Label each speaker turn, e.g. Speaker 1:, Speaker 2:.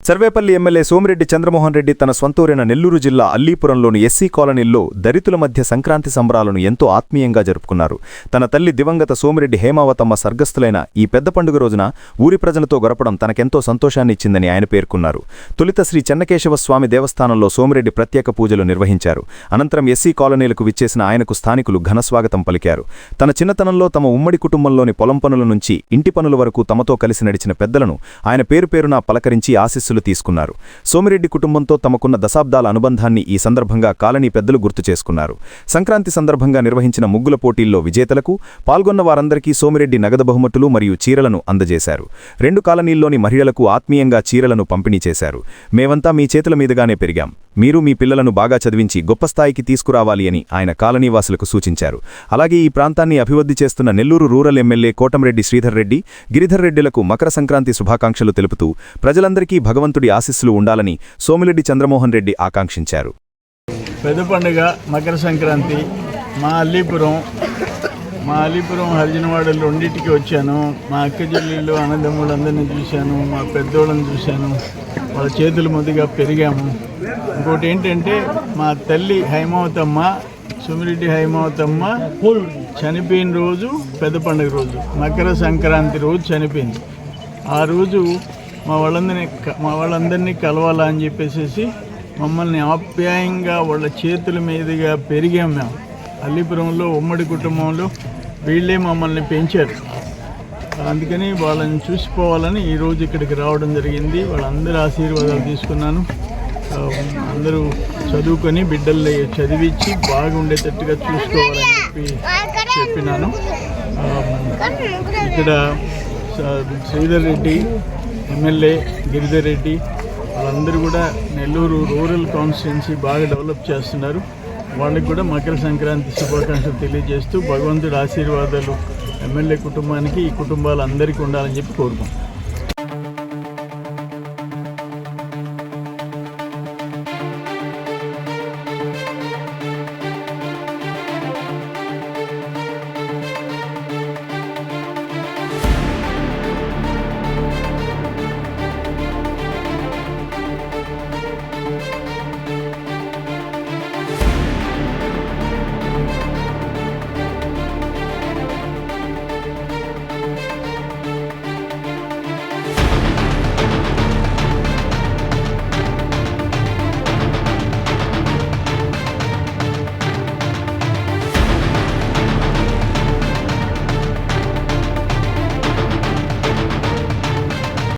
Speaker 1: Sarvepalli MLA Somireddy Chandramohan Reddy తన స్వంతూరైన నెల్లూరు జిల్లా అల్లీపురంలోని SC కాలనీల్లో దళితుల మధ్య సంక్రాంతి సంబరాలను ఎంతో ఆత్మీయంగా జరుపుకున్నారు. తన తల్లి దివంగత సోమిరెడ్డి హేమావతమ్మ స్వర్గస్థులైన ఈ పెద్ద పండుగ రోజున ఊరి ప్రజలతో గడపడం తనకెంతో సంతోషాన్ని ఇచ్చిందని ఆయన పేర్కొన్నారు. తొలుత శ్రీ చెన్నకేశవ స్వామి దేవస్థానంలో సోమిరెడ్డి ప్రత్యేక పూజలు నిర్వహించారు. అనంతరం ఎస్సీ కాలనీలకు విచ్చేసిన ఆయనకు స్థానికులు ఘనస్వాగతం పలికారు. తన చిన్నతనంలో తమ ఉమ్మడి కుటుంబంలోని పొలం పనుల నుంచి ఇంటి పనుల వరకు తమతో కలిసి నడిచిన పెద్దలను ఆయన పేరుపేరునా పలకరించి ఆశీస్సులు తీసుకున్నారు. సోమిరెడ్డి కుటుంబంతో తమకున్న దశాబ్దాల అనుబంధాన్ని ఈ సందర్భంగా కాలనీ పెద్దలు గుర్తు చేసుకున్నారు. సంక్రాంతి సందర్భంగా నిర్వహించిన ముగ్గుల పోటీల్లో విజేతలకు పాల్గొన్న వారందరికీ సోమిరెడ్డి నగదు బహుమతులు మరియు చీరలను అందజేశారు. 2 కాలనీల్లోని మహిళలకు ఆత్మీయంగా చీరలను పంపిణీ చేశారు. మేమంతా మీ చేతుల మీదుగానే పెరిగాం. మీరు మీ పిల్లలను బాగా చదివించి గొప్ప స్థాయికి తీసుకురావాలి అని ఆయన కాలనీవాసులకు సూచించారు. అలాగే ఈ ప్రాంతాన్ని అభివృద్ధి చేస్తున్న నెల్లూరు రూరల్ ఎమ్మెల్యే కోటంరెడ్డి శ్రీధర్ రెడ్డి, గిరిధర్ రెడ్డిలకు మకర సంక్రాంతి శుభాకాంక్షలు తెలుపుతూ ప్రజలందరికీ భగవంతుడి ఆశీస్సులు ఉండాలని సోమిరెడ్డి చంద్రమోహన్ రెడ్డి ఆకాంక్షించారు.
Speaker 2: పెద్ద పండుగ మకర సంక్రాంతి మా అల్లీపురం హరిజనవాడలు రెండింటికి వచ్చాను. మా అక్క చెల్లెళ్ళు అన్నదమ్ములందరినీ చూశాను, మా పెద్దోళ్ళని చూశాను, వాళ్ళ చేతులు ముద్దుగా పెరిగాము. ఇంకోటి ఏంటంటే మా తల్లి హైమావతమ్మ, సోమిరెడ్డి హైమావతమ్మ చనిపోయిన రోజు పెద్ద పండుగ రోజు, మకర సంక్రాంతి రోజు చనిపోయింది. ఆ రోజు మా వాళ్ళందరినీ కలవాలని చెప్పేసి మమ్మల్ని ఆప్యాయంగా వాళ్ళ చేతుల మీదుగా పెరిగాం. మేము అల్లీపురంలో ఉమ్మడి కుటుంబంలో వీళ్ళే మమ్మల్ని పెంచారు. అందుకని వాళ్ళని చూసిపోవాలని ఈరోజు ఇక్కడికి రావడం జరిగింది. వాళ్ళందరూ ఆశీర్వాదాలు తీసుకున్నాను. అందరూ చదువుకొని బిడ్డల్ని చదివించి బాగుండేటట్టుగా చూసుకోవాలని చెప్పినాను. ఇక్కడ శ్రీధర్ రెడ్డి ఎమ్మెల్యే, గిరిధర్ రెడ్డి వాళ్ళందరూ కూడా నెల్లూరు రూరల్ కాన్స్టిట్యున్సీ బాగా డెవలప్ చేస్తున్నారు. వాళ్ళకి కూడా మకర సంక్రాంతి శుభాకాంక్షలు తెలియజేస్తూ భగవంతుడి ఆశీర్వాదాలు ఎమ్మెల్యే కుటుంబానికి, ఈ కుటుంబాలందరికీ ఉండాలని చెప్పి కోరుకుంటున్నాను.